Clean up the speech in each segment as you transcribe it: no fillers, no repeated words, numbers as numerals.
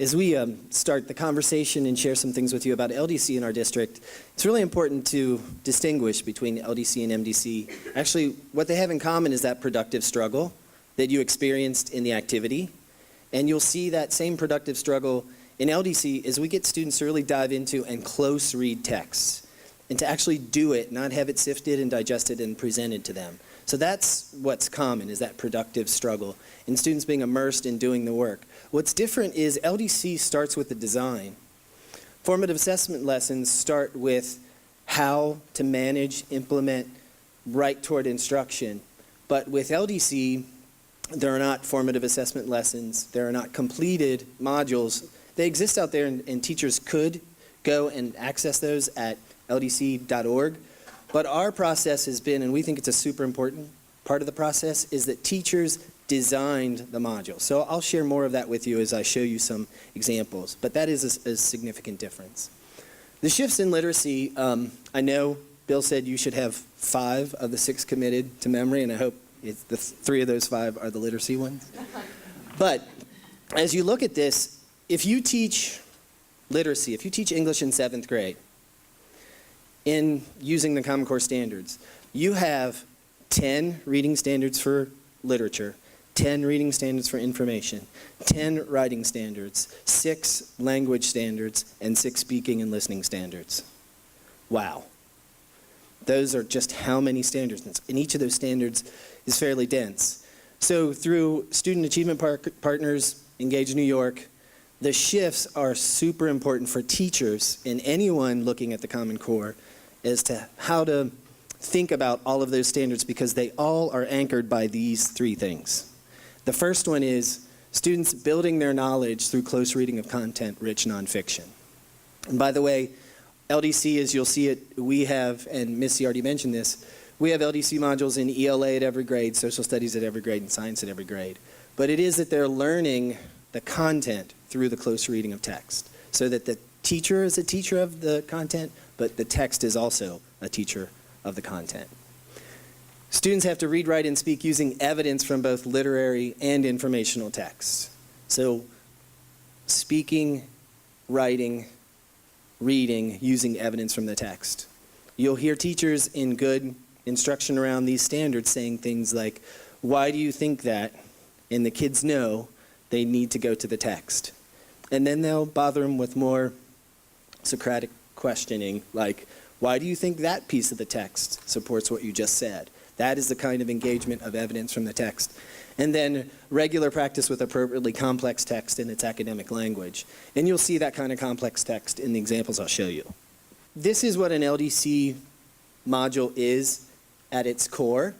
As we start the conversation and share some things with you about LDC in our district, it's really important to distinguish between LDC and MDC. Actually, what they have in common is that productive struggle that you experienced in the activity. And you'll see that same productive struggle in LDC as we get students to really dive into and close read texts and to actually do it, not have it sifted and digested and presented to them. So that's what's common, is that productive struggle and students being immersed in doing the work. What's different is LDC starts with the design. Formative assessment lessons start with how to manage, implement, right toward instruction. But with LDC, there are not formative assessment lessons. There are not completed modules. They exist out there, and teachers could go and access those at ldc.org. But our process has been, and we think it's a super important part of the process, is that teachers designed the module. So I'll share more of that with you as I show you some examples. But that is a significant difference. The shifts in literacy, I know Bill said you should have 5 of the 6 committed to memory, and I hope the 3 of those 5 are the literacy ones. But as you look at this, if you teach literacy, if you teach English in 7th grade, in using the Common Core standards, you have 10 reading standards for literature, 10 reading standards for information, 10 writing standards, 6 language standards, and 6 speaking and listening standards. Wow. Those are just how many standards, and each of those standards is fairly dense. So through Student Achievement Partners, Engage New York, the shifts are super important for teachers and anyone looking at the Common Core as to how to think about all of those standards, because they all are anchored by these 3 things. The first one is students building their knowledge through close reading of content-rich nonfiction. And by the way, LDC, as you'll see it, we have, and Missy already mentioned this, we have LDC modules in ELA at every grade, social studies at every grade, and science at every grade. But it is that they're learning the content through the close reading of text, so that the teacher is a teacher of the content, but the text is also a teacher of the content. Students have to read, write, and speak using evidence from both literary and informational texts. So speaking, writing, reading, using evidence from the text. You'll hear teachers in good instruction around these standards saying things like, why do you think that? And the kids know they need to go to the text. And then they'll bother them with more Socratic questioning, like, why do you think that piece of the text supports what you just said? That is the kind of engagement of evidence from the text. And then regular practice with appropriately complex text in its academic language. And you'll see that kind of complex text in the examples I'll show you. This is what an LDC module is at its core.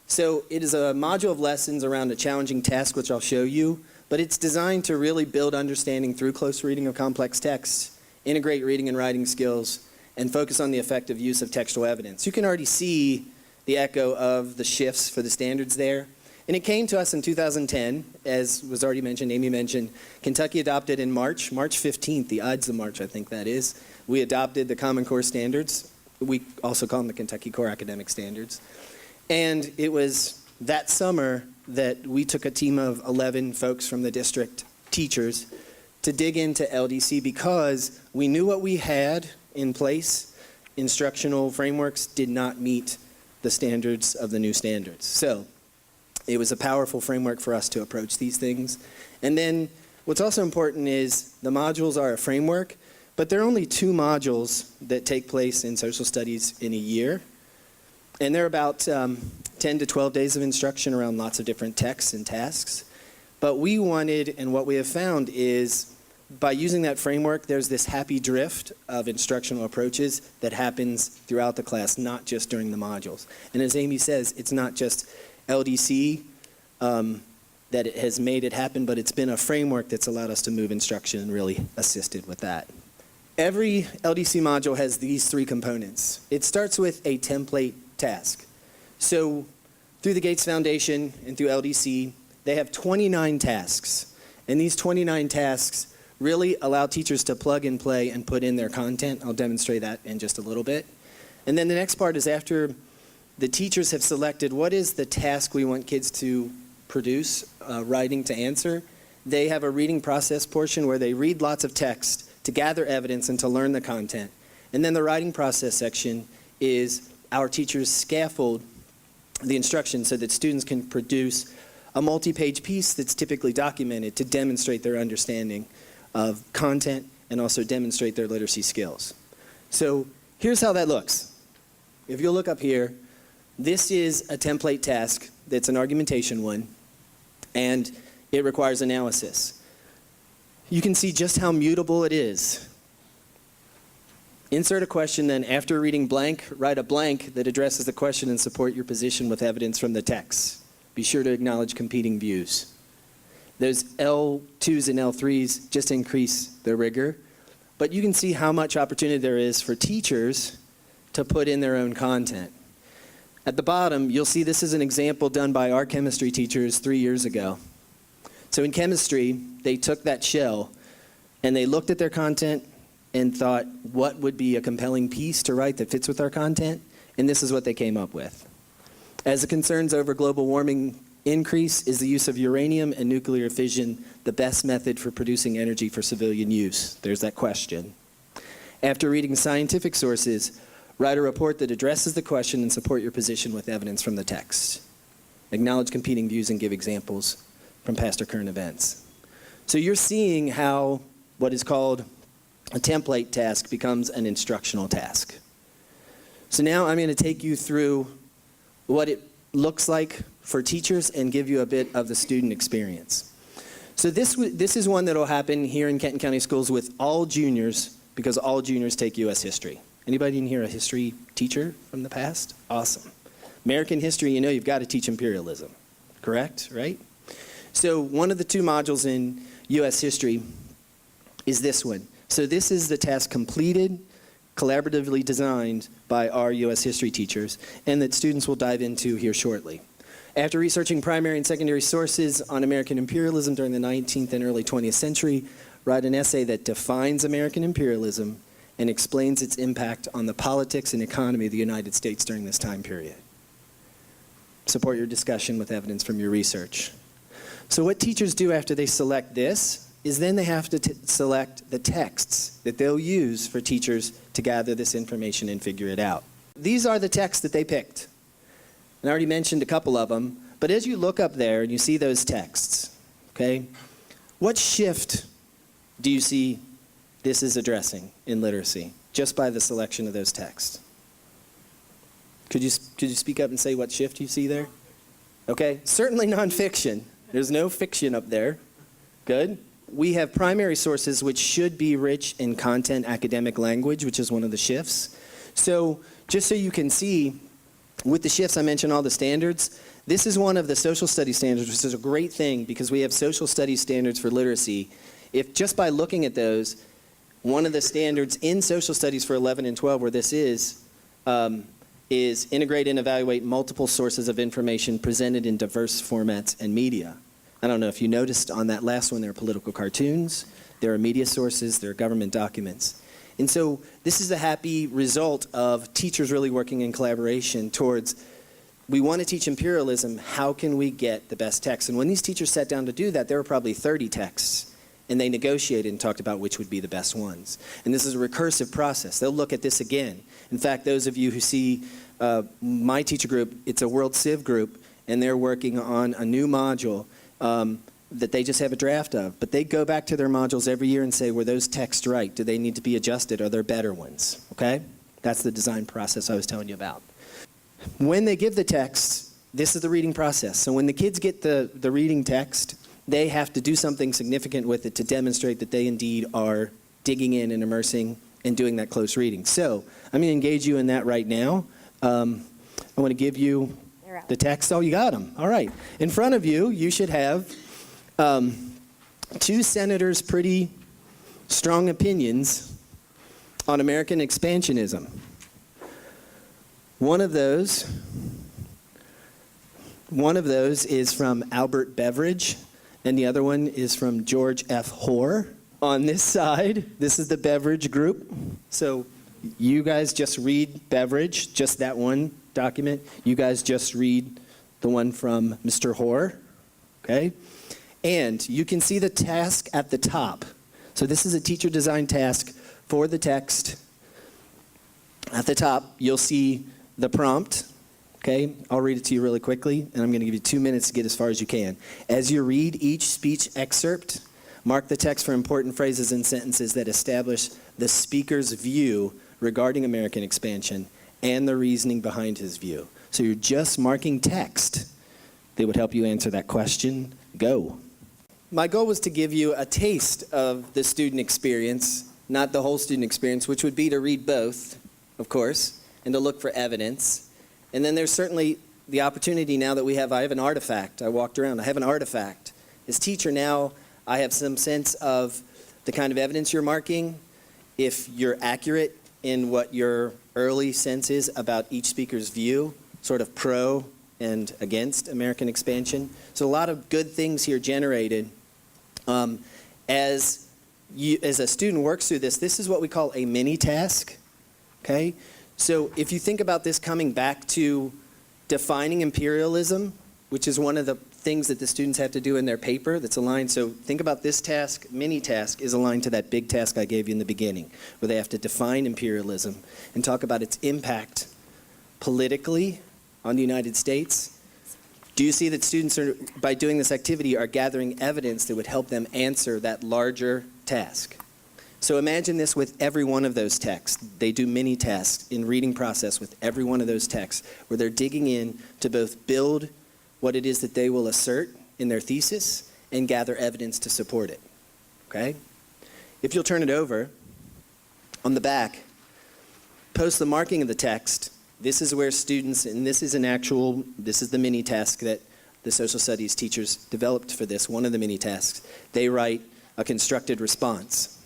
So it is a module of lessons around a challenging task, which I'll show you, but it's designed to really build understanding through close reading of complex texts, integrate reading and writing skills, and focus on the effective use of textual evidence. You can already see the echo of the shifts for the standards there. And it came to us in 2010, as was already mentioned, Amy mentioned, Kentucky adopted in March 15th, the Ides of March, I think that is. We adopted the Common Core standards. We also call them the Kentucky Core Academic Standards. And it was that summer that we took a team of 11 folks from the district, teachers, to dig into LDC because we knew what we had in place. Instructional frameworks did not meet the standards of the new standards. So it was a powerful framework for us to approach these things. And then what's also important is the modules are a framework, but there are only 2 modules that take place in social studies in a year. And they're about 10 to 12 days of instruction around lots of different texts and tasks. But we wanted, and what we have found is, by using that framework, there's this happy drift of instructional approaches that happens throughout the class, not just during the modules. And as Amy says, it's not just LDC that it has made it happen, but it's been a framework that's allowed us to move instruction and really assisted with that. Every LDC module has these 3 components. It starts with a template task. So through the Gates Foundation and through LDC, they have 29 tasks. And these 29 tasks really allow teachers to plug and play and put in their content. I'll demonstrate that in just a little bit. And then the next part is after the teachers have selected what is the task we want kids to produce, writing to answer, they have a reading process portion where they read lots of text to gather evidence and to learn the content. And then the writing process section is our teachers scaffold the instruction so that students can produce a multi-page piece that's typically documented to demonstrate their understanding of content and also demonstrate their literacy skills. So here's how that looks. If you'll look up here, this is a template task that's an argumentation one, and it requires analysis. You can see just how mutable it is. Insert a question, then after reading blank, write a blank that addresses the question and support your position with evidence from the text. Be sure to acknowledge competing views. Those L2s and L3s just increase the rigor, but you can see how much opportunity there is for teachers to put in their own content. At the bottom, you'll see this is an example done by our chemistry teachers 3 years ago. So in chemistry, they took that shell and they looked at their content and thought, what would be a compelling piece to write that fits with our content? And this is what they came up with. As the concerns over global warming increase, is the use of uranium and nuclear fission the best method for producing energy for civilian use? There's that question. After reading scientific sources, write a report that addresses the question and support your position with evidence from the text. Acknowledge competing views and give examples from past or current events. So you're seeing how what is called a template task becomes an instructional task. So now I'm going to take you through what it looks like for teachers and give you a bit of the student experience. So this is one that will happen here in Kenton County Schools with all juniors, because all juniors take U.S. history. Anybody in here a history teacher from the past? Awesome. American history, you know you've got to teach imperialism, correct, right? So one of the two modules in U.S. history is this one. So this is the task completed, collaboratively designed by our U.S. history teachers, and that students will dive into here shortly. After researching primary and secondary sources on American imperialism during the 19th and early 20th century, write an essay that defines American imperialism and explains its impact on the politics and economy of the United States during this time period. Support your discussion with evidence from your research. So what teachers do after they select this is then they have to select the texts that they'll use for teachers to gather this information and figure it out. These are the texts that they picked. And I already mentioned a couple of them, but as you look up there and you see those texts, okay, what shift do you see this is addressing in literacy just by the selection of those texts? Could you speak up and say what shift you see there? Okay, certainly nonfiction. There's no fiction up there. Good. We have primary sources which should be rich in content academic language, which is one of the shifts. So just so you can see, with the shifts I mentioned all the standards. This is one of the social studies standards, which is a great thing because we have social studies standards for literacy. If just by looking at those, one of the standards in social studies for 11 and 12 where this is integrate and evaluate multiple sources of information presented in diverse formats and media. I don't know if you noticed on that last one, there are political cartoons, there are media sources, there are government documents. And so this is a happy result of teachers really working in collaboration towards, we want to teach imperialism, how can we get the best texts? And when these teachers sat down to do that, there were probably 30 texts, and they negotiated and talked about which would be the best ones. And this is a recursive process. They'll look at this again. In fact, those of you who see my teacher group, it's a World Civ group, and they're working on a new module that they just have a draft of. But they go back to their modules every year and say, were those texts right? Do they need to be adjusted? Are there better ones? Okay? That's the design process I was telling you about. When they give the text, this is the reading process. So when the kids get the reading text, they have to do something significant with it to demonstrate that they indeed are digging in and immersing and doing that close reading. So I'm going to engage you in that right now. I want to give you the text. Oh, you got them. All right. In front of you, you should have two senators' pretty strong opinions on American expansionism. One of those is from Albert Beveridge, and the other one is from George F. Hoare. On this side, this is the Beveridge group. So you guys just read Beveridge, just that one document. You guys just read the one from Mr. Hoare, okay? And you can see the task at the top. So this is a teacher designed task for the text. At the top, you'll see the prompt. Okay, I'll read it to you really quickly, and I'm going to give you 2 minutes to get as far as you can. As you read each speech excerpt, mark the text for important phrases and sentences that establish the speaker's view regarding American expansion and the reasoning behind his view. So you're just marking text that would help you answer that question. Go. My goal was to give you a taste of the student experience, not the whole student experience, which would be to read both, of course, and to look for evidence. And then there's certainly the opportunity now that I have an artifact. I walked around, I have an artifact. As teacher now, I have some sense of the kind of evidence you're marking, if you're accurate in what your early sense is about each speaker's view, sort of pro and against American expansion. So a lot of good things here generated. As a student works through this, this is what we call a mini task, okay? So if you think about this coming back to defining imperialism, which is one of the things that the students have to do in their paper that's aligned. So think about this task, mini task, is aligned to that big task I gave you in the beginning, where they have to define imperialism and talk about its impact politically on the United States. Do you see that students are, by doing this activity, are gathering evidence that would help them answer that larger task? So imagine this with every one of those texts. They do mini tasks in reading process with every one of those texts, where they're digging in to both build what it is that they will assert in their thesis and gather evidence to support it, okay? If you'll turn it over, on the back, post the marking of the text. This is where students, and this is the mini task that the social studies teachers developed for this, one of the mini tasks. They write a constructed response.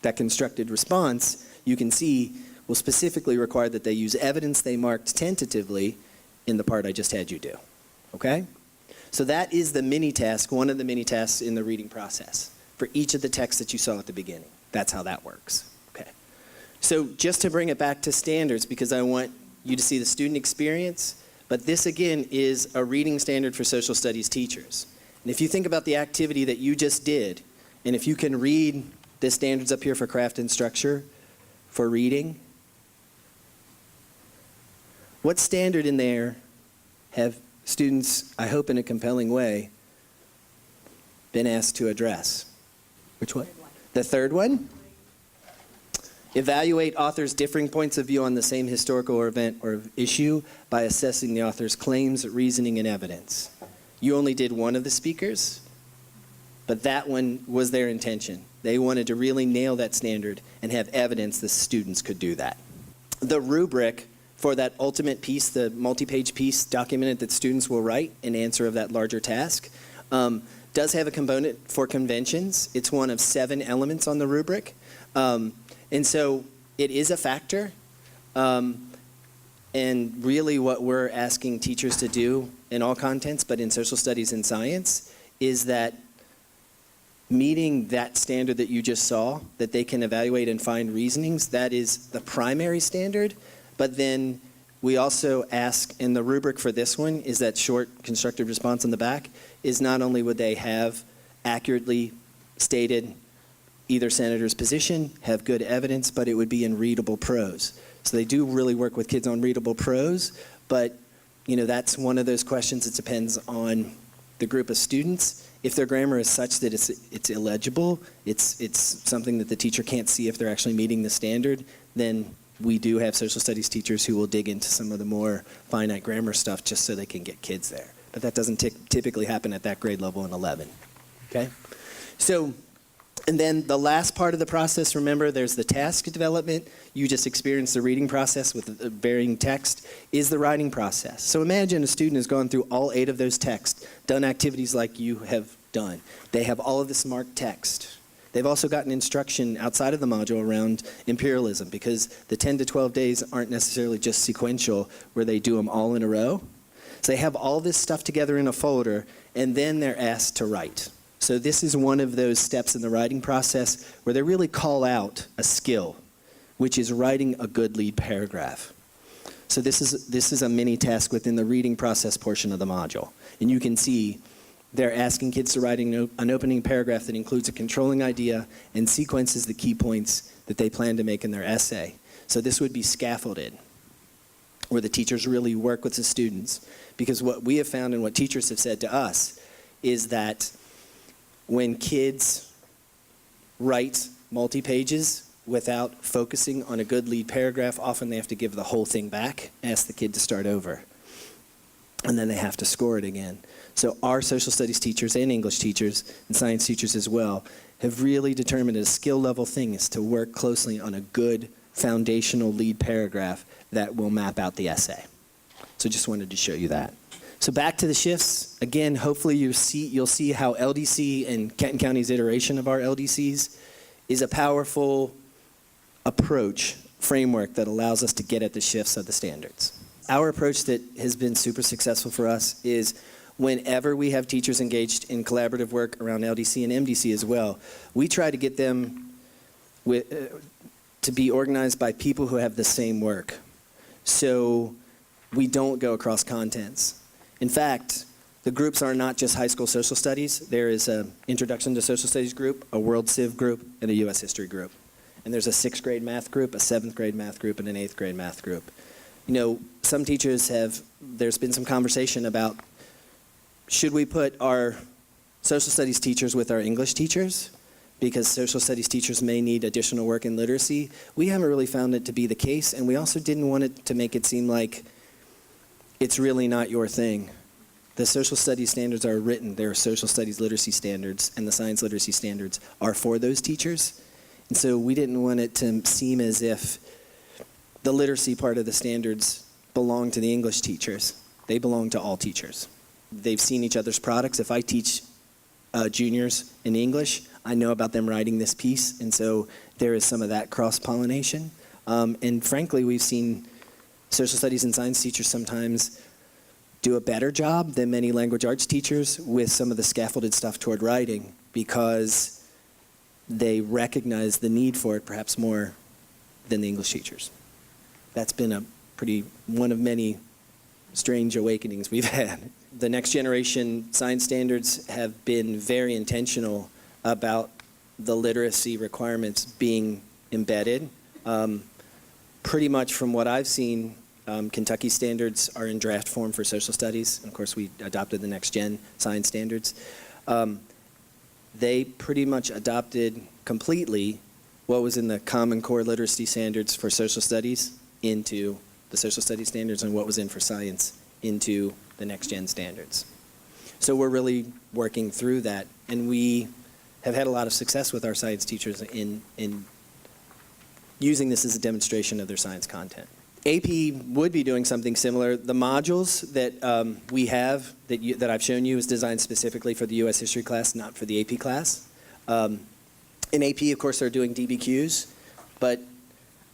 That constructed response, you can see, will specifically require that they use evidence they marked tentatively in the part I just had you do, okay? So that is the mini task, one of the mini tasks in the reading process for each of the texts that you saw at the beginning. That's how that works, okay? So just to bring it back to standards, because I want you to see the student experience, but this again is a reading standard for social studies teachers. And if you think about the activity that you just did, and if you can read the standards up here for craft and structure, for reading, what standard in there have students, I hope in a compelling way, been asked to address? Which one? The third one? Evaluate authors' differing points of view on the same historical or event or issue by assessing the author's claims, reasoning, and evidence. You only did one of the speakers, but that one was their intention. They wanted to really nail that standard and have evidence the students could do that. The rubric for that ultimate piece, the multi-page piece documented that students will write in answer of that larger task, does have a component for conventions. It's one of 7 elements on the rubric. And so it is a factor. And really what we're asking teachers to do in all contents, but in social studies and science, is that meeting that standard that you just saw, that they can evaluate and find reasonings, that is the primary standard. But then we also ask, in the rubric for this one, is that short constructive response on the back, is not only would they have accurately stated either senator's position, have good evidence, but it would be in readable prose. So they do really work with kids on readable prose, but that's one of those questions. It depends on the group of students. If their grammar is such that it's illegible, it's something that the teacher can't see if they're actually meeting the standard, then we do have social studies teachers who will dig into some of the more finite grammar stuff just so they can get kids there. But that doesn't typically happen at that grade level in 11, okay? So, and then the last part of the process, remember, there's the task development. You just experienced the reading process with the varying text, is the writing process. So imagine a student has gone through all 8 of those texts, done activities like you have done. They have all of this marked text. They've also gotten instruction outside of the module around imperialism, because the 10 to 12 days aren't necessarily just sequential where they do them all in a row. So they have all this stuff together in a folder, and then they're asked to write. So this is one of those steps in the writing process where they really call out a skill, which is writing a good lead paragraph. So this is a mini task within the reading process portion of the module. And you can see they're asking kids to write an opening paragraph that includes a controlling idea and sequences the key points that they plan to make in their essay. So this would be scaffolded, where the teachers really work with the students. Because what we have found and what teachers have said to us is that when kids write multi-pages without focusing on a good lead paragraph, often they have to give the whole thing back, ask the kid to start over, and then they have to score it again. So our social studies teachers and English teachers and science teachers as well have really determined a skill level thing is to work closely on a good foundational lead paragraph that will map out the essay. So just wanted to show you that. So back to the shifts. Again, hopefully you'll see how LDC and Kenton County's iteration of our LDCs is a powerful approach, framework that allows us to get at the shifts of the standards. Our approach that has been super successful for us is whenever we have teachers engaged in collaborative work around LDC and MDC as well, we try to get them to be organized by people who have the same work. So we don't go across contents. In fact, the groups are not just high school social studies. There is an Introduction to Social Studies group, a World Civ group, and a U.S. History group. And there's a 6th grade math group, a 7th grade math group, and an 8th grade math group. You know, some teachers there's been some conversation about, should we put our social studies teachers with our English teachers? Because social studies teachers may need additional work in literacy. We haven't really found it to be the case, and we also didn't want it to make it seem like it's really not your thing. The social studies standards are written. They're social studies literacy standards, and the science literacy standards are for those teachers. And so we didn't want it to seem as if the literacy part of the standards belong to the English teachers. They belong to all teachers. They've seen each other's products. If I teach juniors in English, I know about them writing this piece, and so there is some of that cross-pollination. And frankly, we've seen social studies and science teachers sometimes do a better job than many language arts teachers with some of the scaffolded stuff toward writing because they recognize the need for it perhaps more than the English teachers. That's been one of many strange awakenings we've had. The next generation science standards have been very intentional about the literacy requirements being embedded. Pretty much from what I've seen, Kentucky standards are in draft form for social studies. And of course, we adopted the next gen science standards. They pretty much adopted completely what was in the Common Core literacy standards for social studies into the social studies standards and what was in for science into the next gen standards. So we're really working through that, and we have had a lot of success with our science teachers in using this as a demonstration of their science content. AP would be doing something similar. The modules that we have, that I've shown you, is designed specifically for the U.S. history class, not for the AP class. In AP, of course, they're doing DBQs, but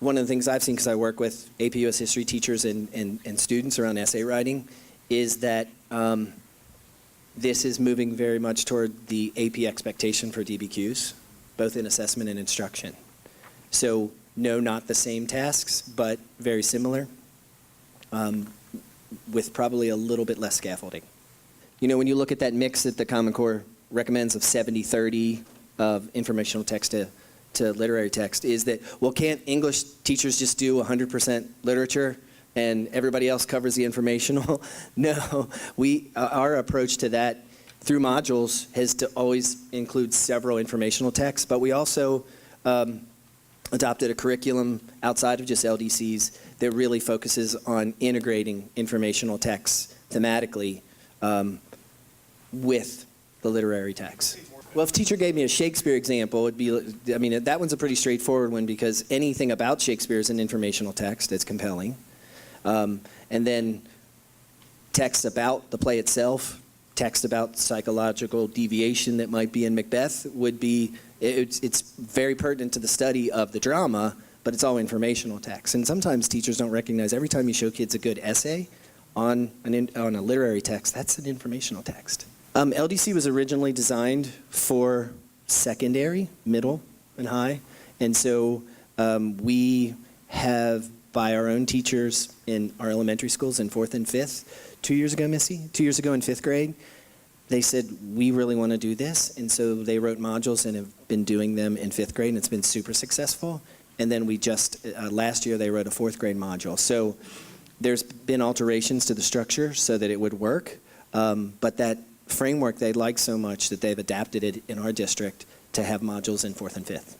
one of the things I've seen, because I work with AP U.S. history teachers and students around essay writing, is that this is moving very much toward the AP expectation for DBQs, both in assessment and instruction. So no, not the same tasks, but very similar, with probably a little bit less scaffolding. You know, when you look at that mix that the Common Core recommends of 70-30 of informational text to literary text, is that, well, can't English teachers just do 100% literature and everybody else covers the informational? No, our approach to that through modules has to always include several informational texts, but we also adopted a curriculum outside of just LDCs that really focuses on integrating informational texts thematically with the literary text. Well, if a teacher gave me a Shakespeare example, it'd be, I mean, that one's a pretty straightforward one because anything about Shakespeare is an informational text that's compelling. And then text about the play itself, text about psychological deviation that might be in Macbeth would be, it's very pertinent to the study of the drama, but it's all informational text. And sometimes teachers don't recognize every time you show kids a good essay on a literary text, that's an informational text. LDC was originally designed for secondary, middle, and high. And so we have, by our own teachers in our elementary schools in 4th and 5th, 2 years ago, Missy? 2 years ago in 5th grade, they said, we really want to do this. And so they wrote modules and have been doing them in 5th grade, and it's been super successful. And then we just, last year, they wrote a 4th grade module. So there's been alterations to the structure so that it would work. But that framework they like so much that they've adapted it in our district to have modules in 4th and 5th.